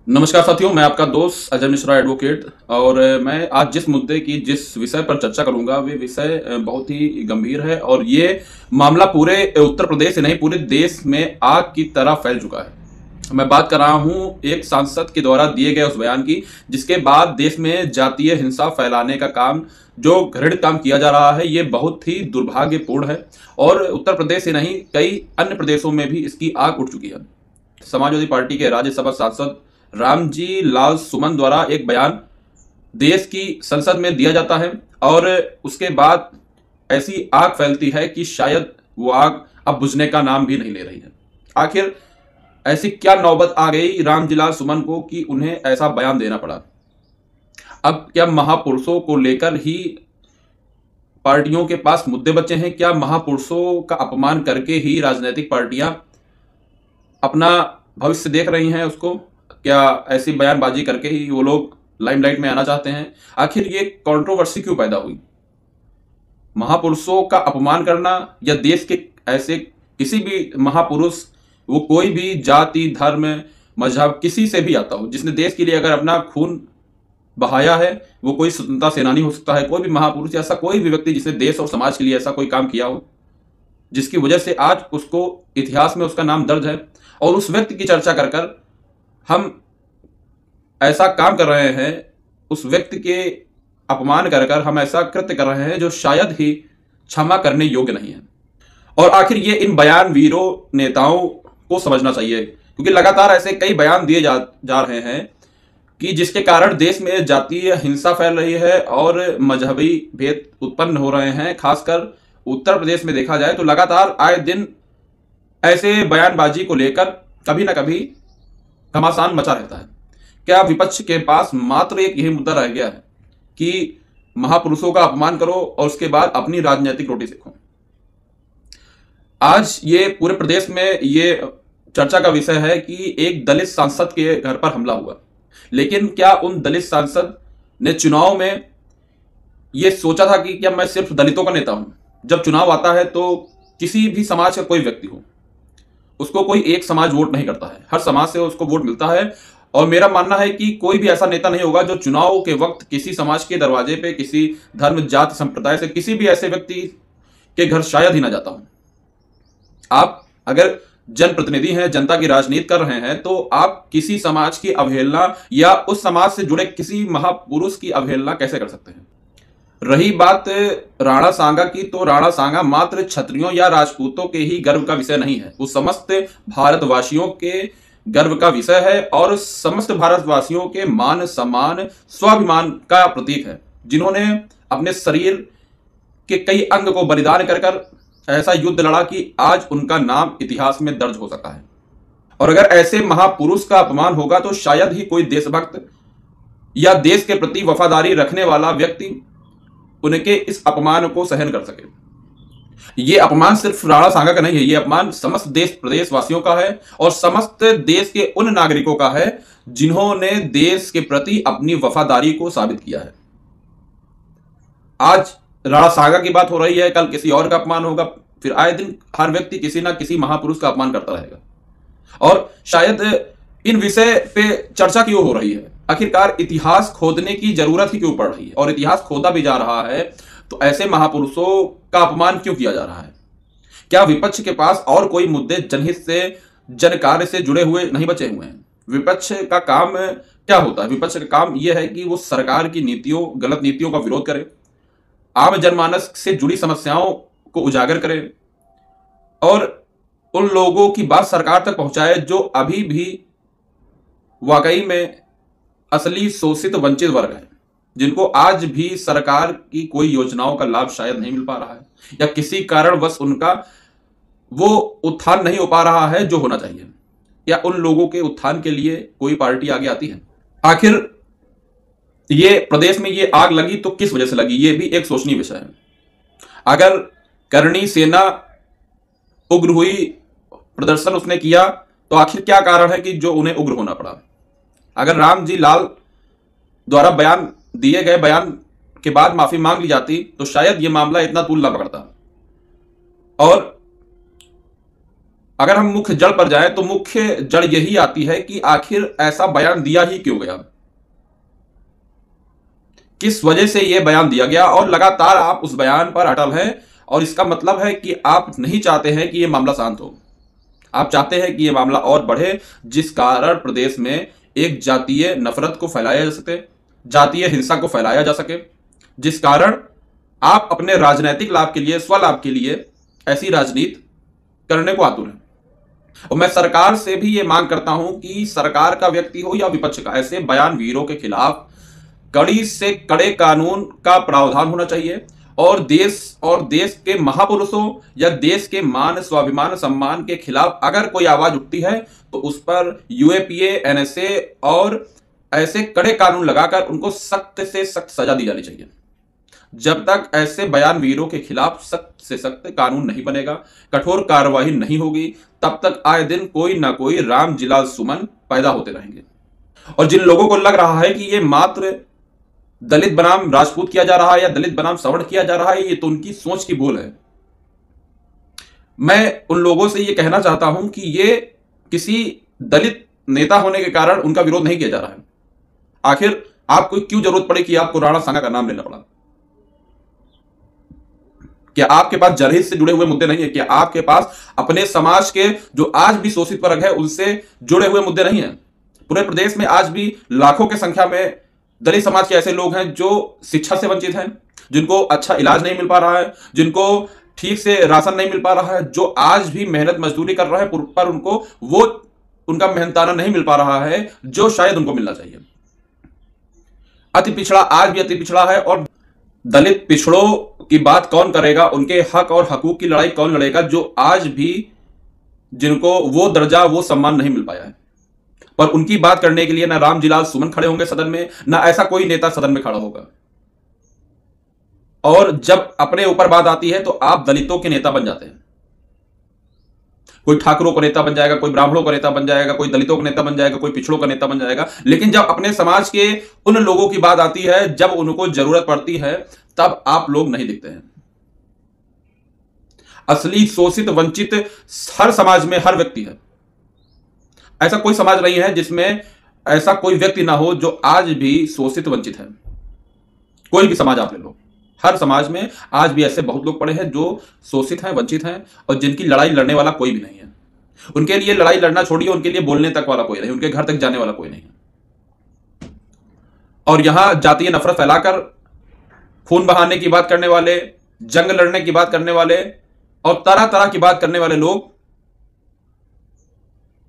नमस्कार साथियों, मैं आपका दोस्त अजय मिश्रा एडवोकेट। और मैं आज जिस विषय पर चर्चा करूंगा वे विषय बहुत ही गंभीर है। और ये मामला पूरे उत्तर प्रदेश से नहीं, पूरे देश में आग की तरह फैल चुका है। मैं बात कर रहा हूं एक सांसद के द्वारा दिए गए उस बयान की, जिसके बाद देश में जातीय हिंसा फैलाने का काम, जो घृणित काम किया जा रहा है, ये बहुत ही दुर्भाग्यपूर्ण है। और उत्तर प्रदेश से नहीं, कई अन्य प्रदेशों में भी इसकी आग उठ चुकी है। समाजवादी पार्टी के राज्यसभा सांसद रामजी लाल सुमन द्वारा एक बयान देश की संसद में दिया जाता है और उसके बाद ऐसी आग फैलती है कि शायद वो आग अब बुझने का नाम भी नहीं ले रही है। आखिर ऐसी क्या नौबत आ गई रामजी लाल सुमन को कि उन्हें ऐसा बयान देना पड़ा? अब क्या महापुरुषों को लेकर ही पार्टियों के पास मुद्दे बचे हैं? क्या महापुरुषों का अपमान करके ही राजनीतिक पार्टियां अपना भविष्य देख रही हैं उसको? क्या ऐसी बयानबाजी करके ही वो लोग लाइमलाइट में आना चाहते हैं? आखिर ये कंट्रोवर्सी क्यों पैदा हुई? महापुरुषों का अपमान करना या देश के ऐसे किसी भी महापुरुष, वो कोई भी जाति, धर्म, मजहब, किसी से भी आता हो, जिसने देश के लिए अगर अपना खून बहाया है, वो कोई स्वतंत्रता सेनानी हो सकता है, कोई भी महापुरुष, ऐसा कोई भी व्यक्ति जिसने देश और समाज के लिए ऐसा कोई काम किया हो जिसकी वजह से आज उसको इतिहास में उसका नाम दर्ज है, और उस व्यक्ति की चर्चा कर कर हम ऐसा काम कर रहे हैं, उस व्यक्ति के अपमान कर कर हम ऐसा कृत्य कर रहे हैं जो शायद ही क्षमा करने योग्य नहीं है। और आखिर ये इन बयान वीरों, नेताओं को समझना चाहिए, क्योंकि लगातार ऐसे कई बयान दिए जा रहे हैं कि जिसके कारण देश में जातीय हिंसा फैल रही है और मजहबी भेद उत्पन्न हो रहे हैं। खासकर उत्तर प्रदेश में देखा जाए तो लगातार आए दिन ऐसे बयानबाजी को लेकर कभी ना कभी घमासान मचा रहता है। क्या विपक्ष के पास मात्र एक यही मुद्दा रह गया है कि महापुरुषों का अपमान करो और उसके बाद अपनी राजनीतिक रोटी सेको? आज ये पूरे प्रदेश में ये चर्चा का विषय है कि एक दलित सांसद के घर पर हमला हुआ, लेकिन क्या उन दलित सांसद ने चुनाव में ये सोचा था कि क्या मैं सिर्फ दलितों का नेता हूं? जब चुनाव आता है तो किसी भी समाज का कोई व्यक्ति हो, उसको कोई एक समाज वोट नहीं करता है, हर समाज से उसको वोट मिलता है। और मेरा मानना है कि कोई भी ऐसा नेता नहीं होगा जो चुनाव के वक्त किसी समाज के दरवाजे पे, किसी धर्म, जाति, संप्रदाय से किसी भी ऐसे व्यक्ति के घर शायद ही ना जाता हूं। आप अगर जनप्रतिनिधि हैं, जनता की राजनीति कर रहे हैं, तो आप किसी समाज की अवहेलना या उस समाज से जुड़े किसी महापुरुष की अवहेलना कैसे कर सकते हैं? रही बात राणा सांगा की, तो राणा सांगा मात्र क्षत्रियों या राजपूतों के ही गर्व का विषय नहीं है, वो समस्त भारतवासियों के गर्व का विषय है और समस्त भारतवासियों के मान, सम्मान, स्वाभिमान का प्रतीक है, जिन्होंने अपने शरीर के कई अंग को बलिदान कर कर ऐसा युद्ध लड़ा कि आज उनका नाम इतिहास में दर्ज हो सका है। और अगर ऐसे महापुरुष का अपमान होगा तो शायद ही कोई देशभक्त या देश के प्रति वफादारी रखने वाला व्यक्ति उनके इस अपमान को सहन कर सके। ये अपमान सिर्फ राणा सांगा का नहीं है, ये अपमान समस्त देश प्रदेश वासियों का है और समस्त देश के उन नागरिकों का है जिन्होंने देश के प्रति अपनी वफादारी को साबित किया है। आज राणा सांगा की बात हो रही है, कल किसी और का अपमान होगा, फिर आए दिन हर व्यक्ति किसी ना किसी महापुरुष का अपमान करता रहेगा। और शायद इन विषय पे चर्चा क्यों हो रही है? आखिरकार इतिहास खोदने की जरूरत ही क्यों पड़ रही है? और इतिहास खोदा भी जा रहा है तो ऐसे महापुरुषों का अपमान क्यों किया जा रहा है? क्या विपक्ष के पास और कोई मुद्दे जनहित से, जन कार्य से जुड़े हुए नहीं बचे हुए हैं? विपक्ष का काम क्या होता है? विपक्ष का काम यह है कि वो सरकार की नीतियों, गलत नीतियों का विरोध करे, आम जनमानस से जुड़ी समस्याओं को उजागर करे और उन लोगों की बात सरकार तक पहुंचाए जो अभी भी वाकई में असली शोषित वंचित वर्ग है, जिनको आज भी सरकार की कोई योजनाओं का लाभ शायद नहीं मिल पा रहा है, या किसी कारणवश उनका वो उत्थान नहीं हो पा रहा है जो होना चाहिए, या उन लोगों के उत्थान के लिए कोई पार्टी आगे आती है। आखिर ये प्रदेश में ये आग लगी तो किस वजह से लगी, ये भी एक सोचनीय विषय है। अगर करणी सेना उग्र हुई, प्रदर्शन उसने किया, तो आखिर क्या कारण है कि जो उन्हें उग्र होना पड़ा? अगर रामजी लाल द्वारा दिए गए बयान के बाद माफी मांग ली जाती तो शायद यह मामला इतना तूल ना पकड़ता। और अगर हम मुख्य जड़ पर जाएं तो मुख्य जड़ यही आती है कि आखिर ऐसा बयान दिया ही क्यों गया, किस वजह से यह बयान दिया गया, और लगातार आप उस बयान पर अटल हैं। और इसका मतलब है कि आप नहीं चाहते हैं कि यह मामला शांत हो, आप चाहते हैं कि यह मामला और बढ़े, जिस कारण प्रदेश में एक जातीय नफरत को फैलाया जा सके, जातीय हिंसा को फैलाया जा सके, जिस कारण आप अपने राजनीतिक लाभ के लिए, स्वलाभ के लिए ऐसी राजनीति करने को आतुर हैं। और मैं सरकार से भी यह मांग करता हूं कि सरकार का व्यक्ति हो या विपक्ष का, ऐसे बयान वीरों के खिलाफ कड़ी से कड़े कानून का प्रावधान होना चाहिए। और देश के महापुरुषों या देश के मान, स्वाभिमान, सम्मान के खिलाफ अगर कोई आवाज उठती है तो उस पर यूएपीए, एनएसए और ऐसे कड़े कानून लगाकर उनको सख्त से सख्त सजा दी जानी चाहिए। जब तक ऐसे बयान वीरों के खिलाफ सख्त से सख्त कानून नहीं बनेगा, कठोर कार्रवाई नहीं होगी, तब तक आए दिन कोई ना कोई राम जिलाल सुमन पैदा होते रहेंगे। और जिन लोगों को लग रहा है कि ये मात्र दलित बनाम राजपूत किया जा रहा है या दलित बनाम सवर्ण किया जा रहा है, ये तो उनकी सोच की भूल है। मैं उन लोगों से ये कहना चाहता हूं कि ये किसी दलित नेता होने के कारण उनका विरोध नहीं किया जा रहा है। आखिर आपको क्यों जरूरत पड़ी कि आपको राणा सांगा का नाम लेना पड़ा? क्या आपके पास जनहित से जुड़े हुए मुद्दे नहीं है? क्या आपके पास अपने समाज के जो आज भी शोषित वर्ग है उनसे जुड़े हुए मुद्दे नहीं है? पूरे प्रदेश में आज भी लाखों की संख्या में दलित समाज के ऐसे लोग हैं जो शिक्षा से वंचित हैं, जिनको अच्छा इलाज नहीं मिल पा रहा है, जिनको ठीक से राशन नहीं मिल पा रहा है, जो आज भी मेहनत मजदूरी कर रहे हैं पर उनको वो उनका मेहनताना नहीं मिल पा रहा है जो शायद उनको मिलना चाहिए। अति पिछड़ा आज भी अति पिछड़ा है, और दलित पिछड़ों की बात कौन करेगा, उनके हक और हकूक की लड़ाई कौन लड़ेगा जो आज भी जिनको वो दर्जा, वो सम्मान नहीं मिल पाया है। पर उनकी बात करने के लिए ना राम जिलाल सुमन खड़े होंगे सदन में, ना ऐसा कोई नेता सदन में खड़ा होगा। और जब अपने ऊपर बात आती है तो आप दलितों के नेता बन जाते हैं। कोई ठाकुरों का नेता बन जाएगा, कोई ब्राह्मणों का नेता बन जाएगा, कोई दलितों का नेता बन जाएगा, कोई पिछड़ों का नेता बन जाएगा। लेकिन जब अपने समाज के उन लोगों की बात आती है, जब उनको जरूरत पड़ती है, तब आप लोग नहीं दिखते हैं। असली शोषित वंचित हर समाज में हर व्यक्ति है। ऐसा कोई समाज नहीं है जिसमें ऐसा कोई व्यक्ति ना हो जो आज भी शोषित वंचित है। कोई भी समाज आप ले लो, हर समाज में आज भी ऐसे बहुत लोग पड़े हैं जो शोषित हैं, वंचित हैं, और जिनकी लड़ाई लड़ने वाला कोई भी नहीं है। उनके लिए लड़ाई लड़ना छोड़िए, उनके लिए बोलने तक वाला कोई नहीं, उनके घर तक जाने वाला कोई नहीं है। और यहां जातीय नफरत फैलाकर खून बहाने की बात करने वाले, जंग लड़ने की बात करने वाले और तरह तरह की बात करने वाले लोग,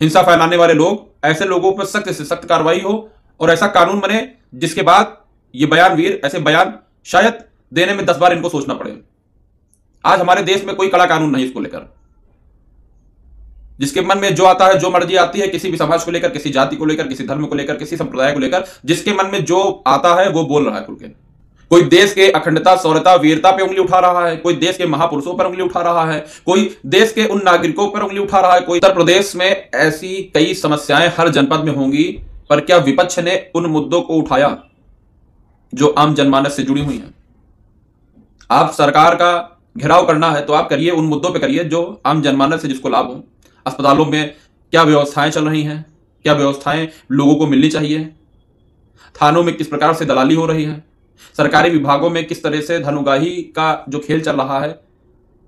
हिंसा फैलाने वाले लोग, ऐसे लोगों पर सख्त से सख्त कार्रवाई हो और ऐसा कानून बने जिसके बाद ये बयान वीर ऐसे बयान शायद देने में 10 बार इनको सोचना पड़े। आज हमारे देश में कोई कड़ा कानून नहीं इसको लेकर। जिसके मन में जो आता है, जो मर्जी आती है, किसी भी समाज को लेकर, किसी जाति को लेकर, किसी धर्म को लेकर, किसी संप्रदाय को लेकर, जिसके मन में जो आता है वो बोल रहा है खुल के। कोई देश के अखंडता, शौर्यता, वीरता पे उंगली उठा रहा है, कोई देश के महापुरुषों पर उंगली उठा रहा है, कोई देश के उन नागरिकों पर उंगली उठा रहा है। कोई उत्तर प्रदेश में ऐसी कई समस्याएं हर जनपद में होंगी, पर क्या विपक्ष ने उन मुद्दों को उठाया जो आम जनमानस से जुड़ी हुई हैं? आप सरकार का घेराव करना है तो आप करिए, उन मुद्दों पे करिए जो आम जनमानस से जिसको लाभ हो। अस्पतालों में क्या व्यवस्थाएं चल रही हैं, क्या व्यवस्थाएं लोगों को मिलनी चाहिए, थानों में किस प्रकार से दलाली हो रही है, सरकारी विभागों में किस तरह से धन उगाही का जो खेल चल रहा है,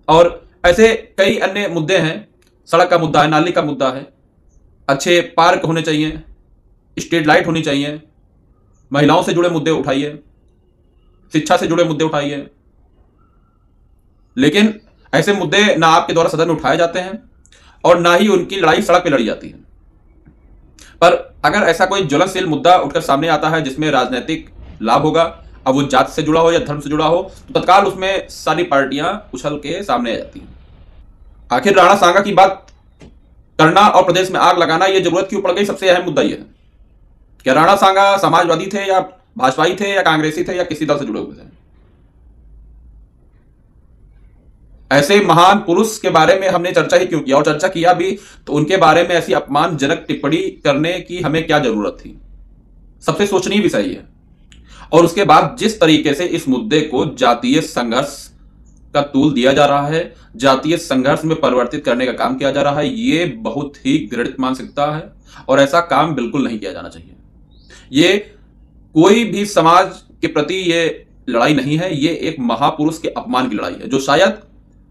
और ऐसे कई अन्य मुद्दे हैं। सड़क का मुद्दा है, नाली का मुद्दा है, अच्छे पार्क होने चाहिए, स्ट्रीट लाइट होनी चाहिए, महिलाओं से जुड़े मुद्दे उठाइए, शिक्षा से जुड़े मुद्दे उठाइए। लेकिन ऐसे मुद्दे ना आपके द्वारा सदन में उठाए जाते हैं और ना ही उनकी लड़ाई सड़क पे लड़ी जाती है। पर अगर ऐसा कोई ज्वलनशील मुद्दा उठकर सामने आता है जिसमें राजनीतिक लाभ होगा, अब वो जाति से जुड़ा हो या धर्म से जुड़ा हो, तो तत्काल उसमें सारी पार्टियां उछल के सामने आ जाती हैं। आखिर राणा सांगा की बात करना और प्रदेश में आग लगाना ये जरूरत क्यों पड़ गई? सबसे अहम मुद्दा यह है, क्या राणा सांगा समाजवादी थे या भाजपाई थे या कांग्रेसी थे या किसी दल से जुड़े हुए थे? ऐसे महान पुरुष के बारे में हमने चर्चा ही क्यों किया? और चर्चा किया भी तो उनके बारे में ऐसी अपमानजनक टिप्पणी करने की हमें क्या जरूरत थी? सबसे सोचनीय विषय है। और उसके बाद जिस तरीके से इस मुद्दे को जातीय संघर्ष का तूल दिया जा रहा है, जातीय संघर्ष में परिवर्तित करने का काम किया जा रहा है। ये बहुत ही घृणित मानसिकता है और ऐसा काम बिल्कुल नहीं किया जाना चाहिए। ये कोई भी समाज के प्रति ये लड़ाई नहीं है, ये एक महापुरुष के अपमान की लड़ाई है, जो शायद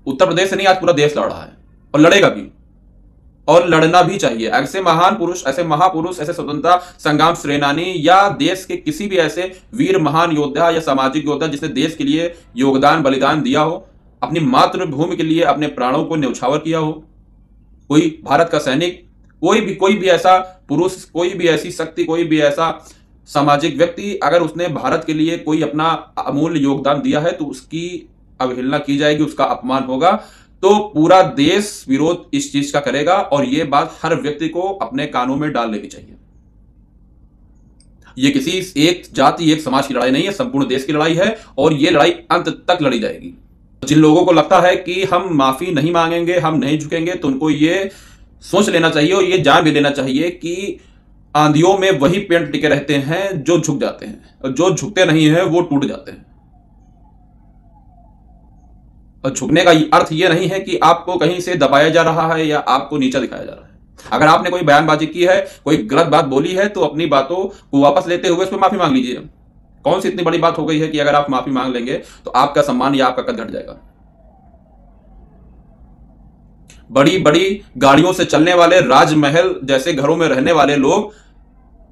उत्तर प्रदेश से नहीं आज पूरा देश लड़ रहा है और लड़ेगा भी और लड़ना भी चाहिए। ऐसे महान पुरुष, ऐसे महापुरुष, ऐसे स्वतंत्रता संग्राम सेनानी या देश के किसी भी ऐसे वीर महान योद्धा या सामाजिक योद्धा जिसने देश के लिए योगदान बलिदान दिया हो, अपनी मातृभूमि के लिए अपने प्राणों को न्यौछावर किया हो, कोई भारत का सैनिक, कोई भी ऐसा पुरुष, कोई भी ऐसी शक्ति, कोई भी ऐसा सामाजिक व्यक्ति, अगर उसने भारत के लिए कोई अपना अमूल्य योगदान दिया है तो उसकी अवहेलना की जाएगी, उसका अपमान होगा। तो पूरा देश विरोध इस चीज का करेगा और यह बात हर व्यक्ति को अपने कानों में डाल लेनी चाहिए। यह किसी एक जाति एक समाज की लड़ाई नहीं है, संपूर्ण देश की लड़ाई है और यह लड़ाई अंत तक लड़ी जाएगी। जिन लोगों को लगता है कि हम माफी नहीं मांगेंगे, हम नहीं झुकेंगे, तो उनको यह सोच लेना चाहिए और यह जान भी लेना चाहिए कि आंधियों में वही पेड़ टिके रहते हैं जो झुक जाते हैं, और जो झुकते नहीं हैं वो टूट जाते हैं। और झुकने का अर्थ यह नहीं है कि आपको कहीं से दबाया जा रहा है या आपको नीचा दिखाया जा रहा है। अगर आपने कोई बयानबाजी की है, कोई गलत बात बोली है, तो अपनी बातों को वापस लेते हुए उस पर माफी मांग लीजिए। कौन सी इतनी बड़ी बात हो गई है कि अगर आप माफी मांग लेंगे तो आपका सम्मान या आपका कद घट जाएगा। बड़ी बड़ी गाड़ियों से चलने वाले, राजमहल जैसे घरों में रहने वाले लोग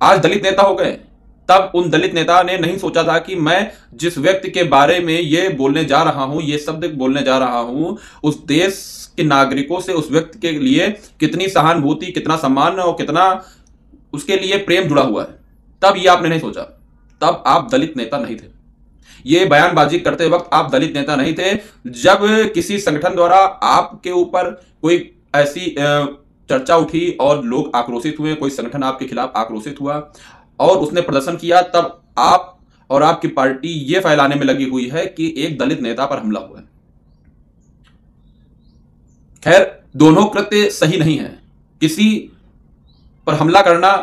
आज दलित नेता हो गए। तब उन दलित नेता ने नहीं सोचा था कि मैं जिस व्यक्ति के बारे में ये बोलने जा रहा हूं, ये शब्द बोलने जा रहा हूं, उस देश के नागरिकों से उस व्यक्ति के लिए कितनी सहानुभूति, कितना सम्मान और कितना उसके लिए प्रेम जुड़ा हुआ है। तब ये आपने नहीं सोचा, तब आप दलित नेता नहीं थे। ये बयानबाजी करते वक्त आप दलित नेता नहीं थे। जब किसी संगठन द्वारा आपके ऊपर कोई ऐसी चर्चा उठी और लोग आक्रोशित हुए, कोई संगठन आपके खिलाफ आक्रोशित हुआ और उसने प्रदर्शन किया, तब आप और आपकी पार्टी यह फैलाने में लगी हुई है कि एक दलित नेता पर हमला हुआ है। खैर, दोनों कृत्य सही नहीं है। किसी पर हमला करना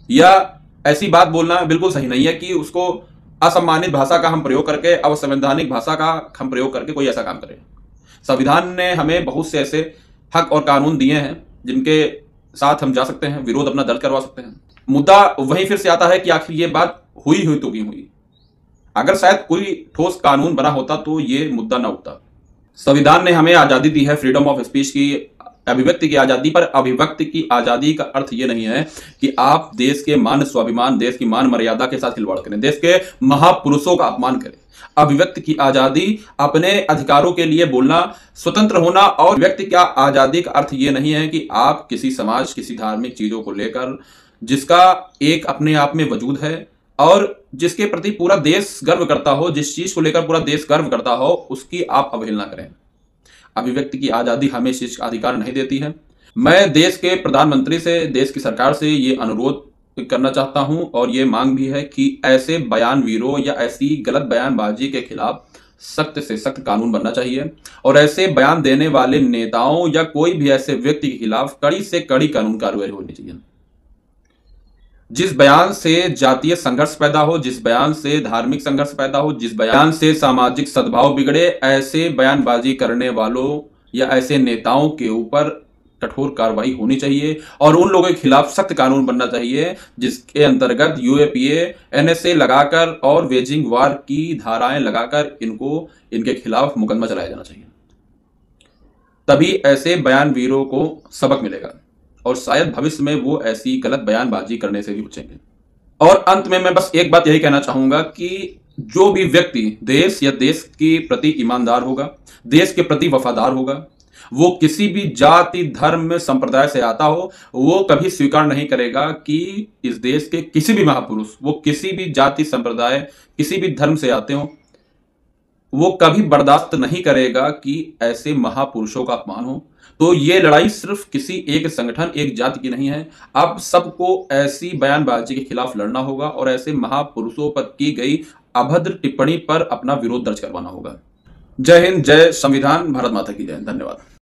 या ऐसी बात बोलना बिल्कुल सही नहीं है कि उसको असम्मानित भाषा का हम प्रयोग करके, अवसंवैधानिक भाषा का हम प्रयोग करके कोई ऐसा काम करे। संविधान ने हमें बहुत से ऐसे हक और कानून दिए हैं जिनके साथ हम जा सकते हैं, विरोध अपना दर्ज करवा सकते हैं। मुद्दा वहीं फिर से आता है कि आखिर ये बात हुई तो क्यों हुई। अगर शायद कोई ठोस कानून बना होता तो ये मुद्दा न उठता। संविधान ने हमें आजादी दी है, फ्रीडम ऑफ स्पीच की, अभिव्यक्ति की आजादी। पर अभिव्यक्ति की आजादी का अर्थ यह नहीं है कि आप देश के मान स्वाभिमान, देश की मान मर्यादा के साथ खिलवाड़ करें, देश के महापुरुषों का अपमान करें। अभिव्यक्ति की आजादी, अपने अधिकारों के लिए बोलना, स्वतंत्र होना, और व्यक्ति का आजादी का अर्थ यह नहीं है कि आप किसी समाज, किसी धार्मिक चीजों को लेकर, जिसका एक अपने आप में वजूद है और जिसके प्रति पूरा देश गर्व करता हो, जिस चीज को लेकर पूरा देश गर्व करता हो, उसकी आप अवहेलना करें। अभिव्यक्ति की आजादी हमें इस चीज का अधिकार नहीं देती है। मैं देश के प्रधानमंत्री से, देश की सरकार से ये अनुरोध करना चाहता हूं और ये मांग भी है कि ऐसे बयानवीरों या ऐसी गलत बयानबाजी के खिलाफ सख्त से सख्त कानून बनना चाहिए और ऐसे बयान देने वाले नेताओं या कोई भी ऐसे व्यक्ति के खिलाफ कड़ी से कड़ी कानून कार्रवाई होनी चाहिए। जिस बयान से जातीय संघर्ष पैदा हो, जिस बयान से धार्मिक संघर्ष पैदा हो, जिस बयान से सामाजिक सद्भाव बिगड़े, ऐसे बयानबाजी करने वालों या ऐसे नेताओं के ऊपर कठोर कार्रवाई होनी चाहिए और उन लोगों के खिलाफ सख्त कानून बनना चाहिए जिसके अंतर्गत यूएपीए, एनएसए लगाकर और वेजिंग वार की धाराएं लगाकर इनके खिलाफ मुकदमा चलाया जाना चाहिए। तभी ऐसे बयानवीरों को सबक मिलेगा और शायद भविष्य में वो ऐसी गलत बयानबाजी करने से भी बचेंगे। और अंत में मैं बस एक बात यही कहना चाहूंगा कि जो भी व्यक्ति देश या देश के प्रति ईमानदार होगा, देश के प्रति वफादार होगा, वो किसी भी जाति, धर्म, संप्रदाय से आता हो, वो कभी स्वीकार नहीं करेगा कि इस देश के किसी भी महापुरुष, वो किसी भी जाति, संप्रदाय, किसी भी धर्म से आते हो, वो कभी बर्दाश्त नहीं करेगा कि ऐसे महापुरुषों का अपमान हो। तो ये लड़ाई सिर्फ किसी एक संगठन, एक जाति की नहीं है। अब सबको ऐसी बयानबाजी के खिलाफ लड़ना होगा और ऐसे महापुरुषों पर की गई अभद्र टिप्पणी पर अपना विरोध दर्ज करवाना होगा। जय हिंद, जय संविधान, भारत माता की जय। धन्यवाद।